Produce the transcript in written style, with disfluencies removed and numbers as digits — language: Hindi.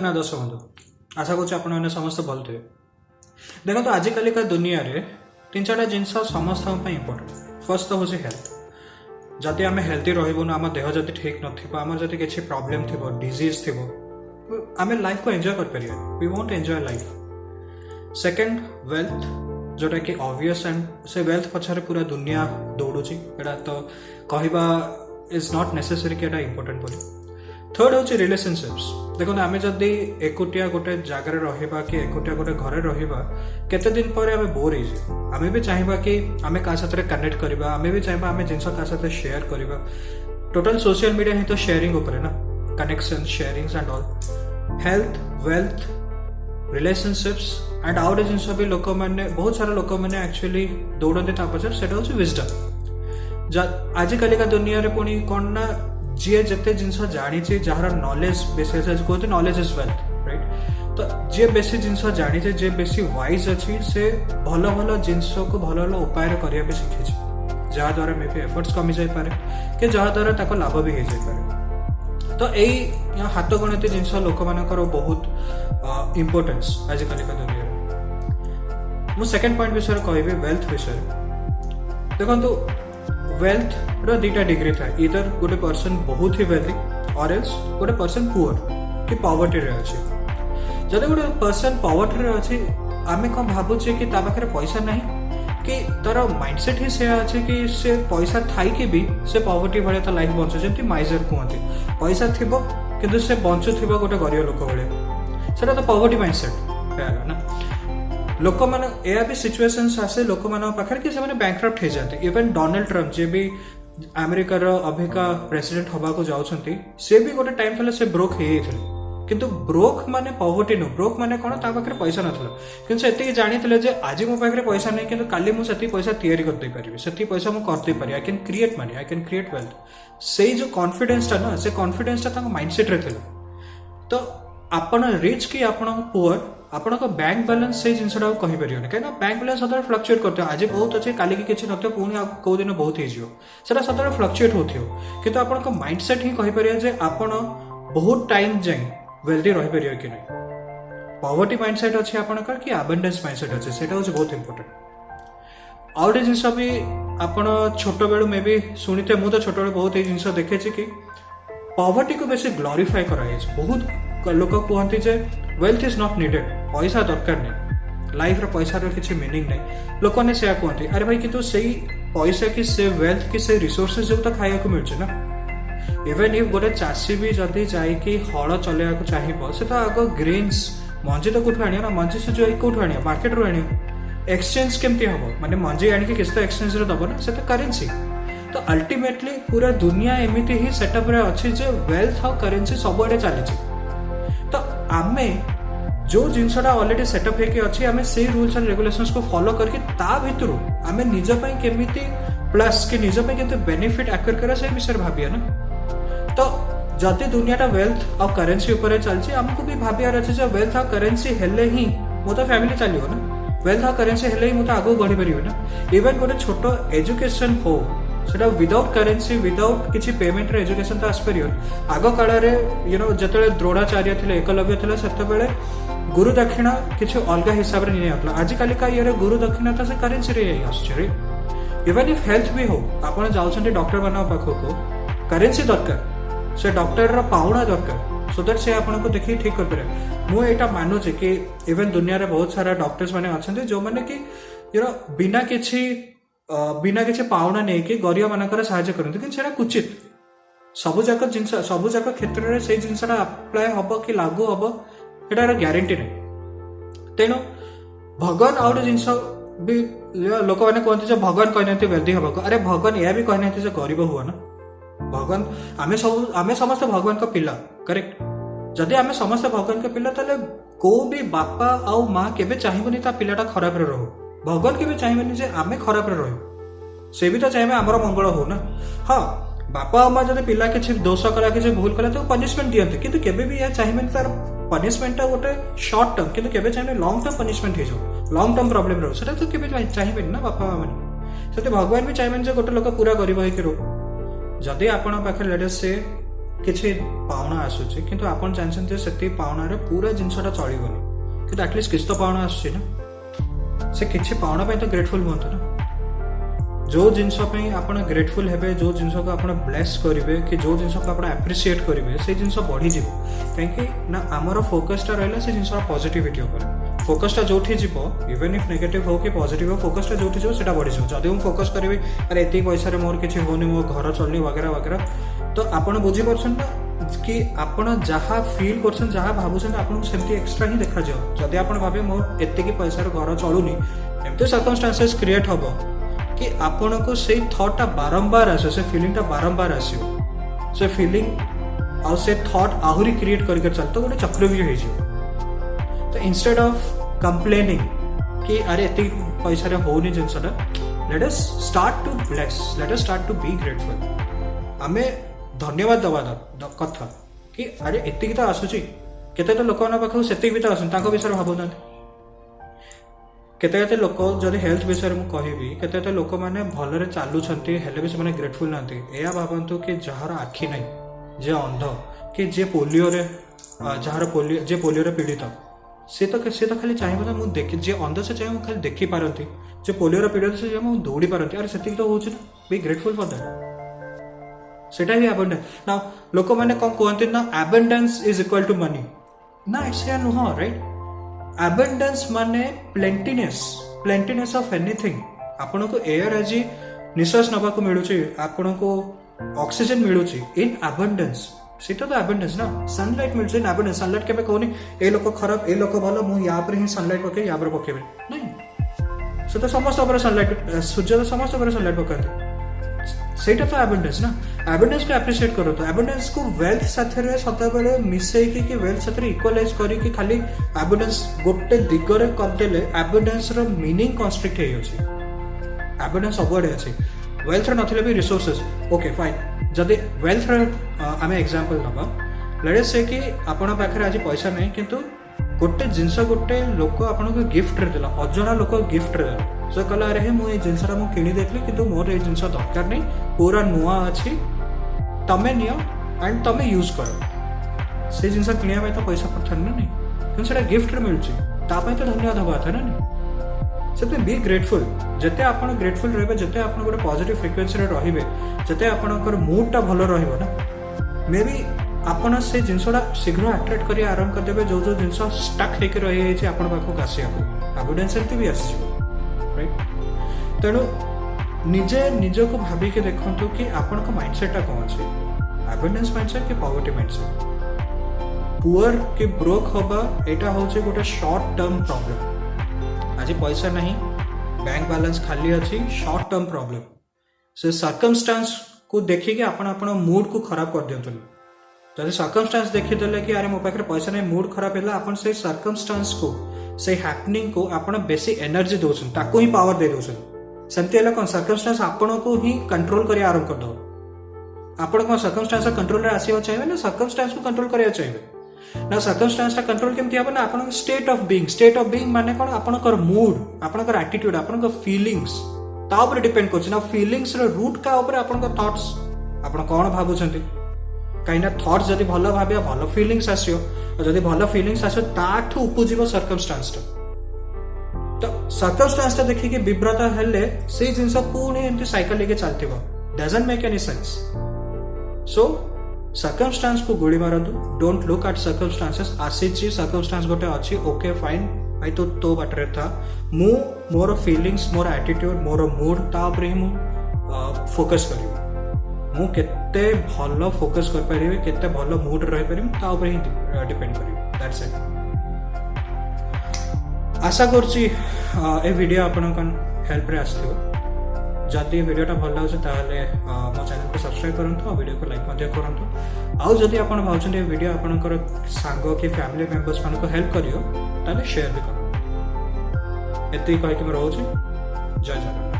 ना दर्शक बंधु आशा करूँ आपने समस्त भल थे। देखो तो आजिकल का दुनिया रे तीन चार जिन समस्त इम्पोर्टेंट फर्स्ट तो हूँ हेल्थ। जदि आम हेल्थी रही आम देह जदि ठीक नाम जदि किसी प्रॉब्लम थी डिजीज थी आम लाइफ को एंजॉय कर पारे we want enjoy life. Second wealth जोटा कि ऑब्वियस एंड से वेल्थ पछारे पूरा दुनिया दौड़ुची एटा तो कहवा इज नॉट नेसेसरी कि इम्पोर्टेंट बोली। थर्ड हूँ रिलेशनशिप्स। देखो आम जदि एकुटिया गोटे जगार रहा कि एकुटिया गोटे घरे रहा केते दिन पर आम बोर हो आम भी चाहिए कि आम क्या साथ कनेक्ट करवा आम भी चाहिए आम जिन क्या साथ शेयर करवा। टोटल सोशल मीडिया ही तो शेयरिंग उपर ना connection sharings and all. Health wealth relationships and आउ गए जिन भी लोक मैंने बहुत सारा लोक मैंने एक्चुअली दौड़ते पचार से हूँ विजडम। आजिकल का दुनिया रे पुणी कौन ना जी जिते जिन जानी जार नॉलेज बेसी कहते नॉलेज इज वेल्थ राइट। तो जी बेसी जिन जानी जे बेसी वाइज अच्छी से भल भल जिनस को भल भल उपाय करने शिखी जहाद्वारा मे भी एफर्ट्स कमी जापे कि जहाद्वारा लाभ भी हो जाए। तो यही हाथ गणित जिन लोक मानकर बहुत इम्पोर्टेंस आजिकल का दुनिया। मु सेकेंड पॉइंट विषय कहि वेल्थ विषय। देखो वेल्थ रो दीटा डिग्री था इधर गोटे पर्सन बहुत ही वेल्थी और एल्स गोटे पर्सन पुअर कि पॉवर्टी रे अछि। जदि गोटे पर्सन पॉवर्टी रे अछि आमे कौन भाबुचे कि ता पाखरे पैसा नहीं कि तार माइंडसेट ही से अच्छे कि से पैसा थाई कि भी से पॉवर्टी भाई तो लाइफ बंचु जमी माइजर कहते पैसा थी कि से बंचुव गोटे गरीब लोक भाई से तो पॉवर्टी माइंडसेट ना। लोक मान यह भी सिचुएशंस आसे लोक मान पाखे कि बैंकरप्ट हो जाते। इवन डोनाल्ड ट्रम्प जे भी अमेरिकार अभिका प्रेसिडेंट हवा को जाउछंती से भी गोटे टाइम था से ब्रोक हो किंतु ब्रोक माने पॉवर्टी नु ब्रोक माने कौन ता पाखे पैसा नथला किंतु से जानी जे आज मो पाखे पैसा नहीं किंतु काली मु से पैसा तैयारी कर दे पारिबे से पैसा मु कर दे पारि I can create money I can create wealth. से जो कॉन्फिडेंस टा ना से कॉन्फिडेंस टा माइंडसेट रे थिला। तो आपण रिच कि आपण पुअर आपण बैंक बैलेंस से जिनसा कही पारे कहीं बैंक बैलेंस सदा फ्लक्चुएट करते आज बहुत अच्छे काली किसी नथियो पुणी कौ दिन बहुत हो सदा फ्लक्चुएट होथियो किंतु आपण माइंडसेट ही कही पारे जे आपण बहुत टाइम जाए वेल्दी रही पारे कि नहीं। पॉवर्टी माइंडसेट अच्छे आपणकर कि अबंडेंस माइंडसेट अच्छे से बहुत इंपोर्टेंट। आउ गए जिन भी आपण छोट बेलू मे भी शुणिथे मु तो छोट बेलू बहुत ये जिन देखे कि पॉवर्टी को बेसी ग्लोरीफाई कराई बहुत लोक कहते जे वेल्थ इज नॉट नीडेड पैसा दरकार नहीं लाइफ रे पैसा रो किसी मीनिंग नहीं लोक ने से कहते अरे भाई किंतु से पैसा कि से वेल्थ कि से रिसोर्सेज जो तो खाया मिलছে ना। इवन इफ गोटे चाषी भी जदि जाइए हल चलैया चाहिए से तो आग ग्रेन्स मंजी तो कौटू आना मंजी से जो कौटू आना मार्केट रू आना एक्सचेंज केमती हम माने मंजी आनिक किसी तो एक्सचेंज रे दब ना से तो करेन्सी। तो अल्टीमेटली पूरा दुनिया एमती ही सेटअप रे अच्छी जे वेल्थ और करेन्सी सबुआडे चली। तो आमे जो जिनसा ऑलरेडी सेटअप होके अच्छी आमे से रूल्स एंड रेगुलेशंस को फॉलो करके ता भितर आमे निज पई केमिति प्लस कि निज पई केते बेनिफिट एक्वायर करा से विषय भाबिया ना। तो जदि दुनियाटा वेल्थ और करेन्सी ऊपर चलछि हमको भी भाबियार अछि जे वेल्थ और करेन्सी हेले ही मो तो फैमिली चलियो ना वेल्थ और करेन्सी हेले ही मो तो आगो बढ़ी परिबे ना। इवन गोटे छोट एजुकेशन हो सेटा विदाउट करेन्सी विदाउट किसी पेमेंट रे एजुकेशन तो आसपार आग काल जो द्रोणाचार्य थे एकलव्य थे से गुरु दक्षिणा किसी अलग हिसाब से नहीं आता। आजिकल का ये गुरु दक्षिणा तो से करेन्सी रे आसुचे। इवन इफ हेल्थ भी हो आपड़ जाऊँ डॉक्टर मान पाखक करेन्सी दरकार से डॉक्टर पाउना दरकार सो दैट से आपको देखिए ठीक कर पारे। मुझे मानुचे कि इवन दुनिया रे बहुत सारा डॉक्टर्स मैंने अच्छा जो मैंने कि बिना किसी पाउना नहीं कि गरीब मानकर साहाय्य करते कि कुचित सबुजाक जिन सबुजाक क्षेत्र में से जिनसा अप्लाय हम कि लागू हम यार ग्यारंटी नहीं। तेणु भगवान आउ जिन भी लोक मैंने कहते भगवान कहना वेल्दी हम अरे भगवान यह भी कहना गरीब हुआ ना। भगवान आमे समस्त भगवान का पिला करेक्ट जदि आमे समस्त भगवान का पिला ताले को भी बापा आउ माँ केबे चाहिबनी ता पिलाटा खराब रे रहो भगवान केबे चाहिबनी जे आमे खराब रे रहो से भी तो चाहिए आमर मंगल हो ना। हाँ बापा और माँ जब पिला किसी दोष कला कि भूल कला तो पनिशमेंट दियंते किंतु केबे भी या चाहिए तार पनिशमेंटा गोटे शॉर्ट टर्म किंतु केबे चाहिए लॉन्ग टर्म पनिशमेंट हो जाओ लॉन्ग टर्म प्रॉब्लम रहो सेटा तो केबे चाहिए ना बापा माँ मैंने से भगवान भी चाहिए गोटे लोक पूरा गरीब होकर रो जदि आपण पाखे लेट से କିଛି ପାଉଣା ଆସୁଛି କିନ୍ତୁ ଆପଣ ଜାଣିଛନ୍ତି ଯେ ସେତିକି ପାଉଣାରେ ପୁରା ଜିନିଷଟା ଚଳିବନି କିନ୍ତୁ ଆଟଲିଷ୍ଟ କିଛି ତ ପାଉଣା ଆସୁଛି ନା ସେ କିଛି ପାଉଣା ପାଇଁ ତ ଗ୍ରେଟଫୁଲ୍ ହୁଅନ୍ତୁ ନା जो जिनस आप ग्रेटफुल हे जो जिनस को आप ब्लेस करेंगे कि जो जिनस को आप एप्रिशिएट करेंगे से जिनस बढ़ीज कहीं ना आमर फोकसटा रहा से जिनस पॉजिटिविटी उपर फोकसटा जो इवन इफ नेगेटिव हो कि पॉजिटिव हो फोकसटा जो से बढ़ी जब मुझे फोकस करी अरे ये पैसा मोर किसी होनी मो घर चलनी वगैरह वगैरह तो आपड़ बुझीपार ना कि आपण जहाँ फिल कर जहाँ भावुं आपको सेमती एक्सट्रा ही देखा जदि आप भावे मोर एतिकी पैसार घर चलूनी एमती सर्कमस्टांसेस क्रिएट हम कि आपण को से थॉटा बारंबार आसे से फीलिंगटा बारंबार आसियो से फीलिंग और से थॉट आहुरी क्रिएट करके चलते गोटे चक्रव्यूह हो तो इंस्टेड ऑफ कंप्लेनिंग कि अरे एति पैसा रे होनी जिनसटा let us start to bless let us start to be grateful आमे धन्यवाद दवा कथा कि अरे एति तो आसुची केते तो लोक पाखु सेति भी तो आसुन ताको विषय भाबुना केते केते लोक जदि हेल्थ विषय में कहबी केते केते लोक माने भलरे चालुछंती हेले भी से ग्रेटफुल नांती एया भाबंतु कि जहार आखि नहीं जे अंध कि जे पोलियो रे जहार पोलियो जे पोलियो रे पीड़ित से तो खाली चाहिए ना मुझे देखी जे अंध से चाहिए खाली देखी पारती जे पोलियो रे पीड़ित से चाहिए दौड़ी पारती अरे सेतिक तो होउछ ना बी ग्रेटफुल फॉर दैट सेटा ही एबंडेंस ना लोक माने कोन कहंती ना abundance is equal to money ना इट्स या नो राइट एबंडेंस माने प्लेंटीनेस ऑफ एनीथिंग आपन को एयर आज निश्वास नबा को मिलुची आपन को ऑक्सीजन मिलुची इन एबंडेंस सेटा तो एबंडेंस ना सनलाइट मिलुची इन एबंडेंस सनलाइट केबे कहूनी ए लोक खराब ए लोक भलो मु या पर ही सनलाइट पके या पर पकेबे नहीं से तो समस्त ऊपर सनलाइट सूर्य तो समस्त ऊपर सनलाइट पकाते सेटा तो एबंडेंस ना एबंडेंस को एप्रिशिएट करो तो एबंडेंस को वेल्थ साथे सदा बेले मिसेकी कि वेल्थ साथे इक्वलाइज करी कि खाली एबंडेंस गोटे दिगरे करदेले एबंडेंस रो मीनिंग कन्स्ट्रिक्ट हे अछि एबंडेंस सबडे अछि वेल्थ रे नथिले भी रिसोर्सेस ओके फाइन जदि वेल्थ रे आमे एग्जांपल नबा लेट अस से कि आपण पाखरे आज पैसा नहीं किंतु गोटे जिनस गोटे लोक आपन को गिफ्ट रे देला अजना लोक गिफ्ट रे देला से कहला अरे मुझे जिनसा मुझे किणी देखली कि मोर ये जिनस दरकार नहीं पूरा नुआ अच्छी तमें नियो एंड तमें यूज कर से जिनस किणा तो पैसा पड़ता ना नहीं क्योंकि से गिफ्ट मिलूँ तापाई तो धन्यवाद हवा था ना नहीं से बी ग्रेटफुल जिते आप ग्रेटफुल रे जिते आप गोटे पॉजिटिव फ्रिक्वेंसी रे जिते आपंकर मूडटा भल रहा ना मे बी आपन से जिनसटा शीघ्र अट्राक्ट कर आरंभ करदे जो जो जिनस स्टक होकर रही आप पाखक आसिया एविडेंस एमती भी आस राइट तेणु निजे निज को भाविक देखु कि आपण माइंडसेटा कौन अच्छे एबंडेंस माइंडसेट कि पॉवर्टी माइंडसेट पुअर कि ब्रोक हवा यहाँ हूँ गोटे शॉर्ट टर्म प्रॉब्लम आज पैसा नहीं बैंक बैलेंस खाली अच्छी शॉर्ट टर्म प्रॉब्लम से सर्कमस्टांस को देखिए आपण मूड को खराब कर दिंतु जब सर्कमस्टांस देखीदे कि अरे मो पाखे पैसा नहीं मूड खराब है आप से सर्कमस्टांस को से हैपनिंग को आप बेसी एनर्जी दौन ताको ही पावर दे दौन सेमती है कौन सर्कमस्टांस आपण को ही कंट्रोल कर आरंभ कर दो आप सर्कमस्टांस कंट्रोल आसवा चाहिए ना सर्कमस्टांस को कंट्रोल करा चाहिए ना सर्कमस्टांस कंट्रोल केमती हम ना आप स्टेट ऑफ बीइंग माने कौन आपनकर मूड आपनकर एटीट्यूड आपनकर फीलिंग्स ता ऊपर डिपेंड करछि ना फीलिंग्स रो रूट का ऊपर आपनकर थॉट्स आपण कोन भाबुछंती कहीं थॉट्स जदि भल भाव भल फिलिंग्स आसो जदि भल फिलिंग्स आसो ताठू उपजीव सर्कमस्टांस तो सर्कमस्टांस देखिए विव्रत हेले से जिनस पुणी एमती साइकिल लेके चलती doesn't make any sense so circumstance को गोली मारंतु डोंट लुक एट सर्कमस्टांसेस आसी सर्कमस्टांस गोटे अच्छी ओके फाइन भाई तो बाटर था मु मोर फिलिंग्स मोर एटीट्यूड मोर मूड ता ऊपर ही मु फोकस करी मु केते भल फोकस कर पारिबे केते भल मूड रही पारिबे ता ऊपर ही डिपेंड करिबे दैट्स इट आशा करछि ए वीडियो आपन हेल्प रे आस्थिबो जदि वीडियोटा भल लागुछि ताले मो चैनल को सब्सक्राइब करंतु और वीडियो को लाइक मध्ये करंतु आउ जदि आपन भाउछन ए वीडियो आपनकर सांगो के फैमिली मेंबर्स मान को हेल्प करियो ताले शेयर भी करंतु एते कहि कि म रहउछि जय जय।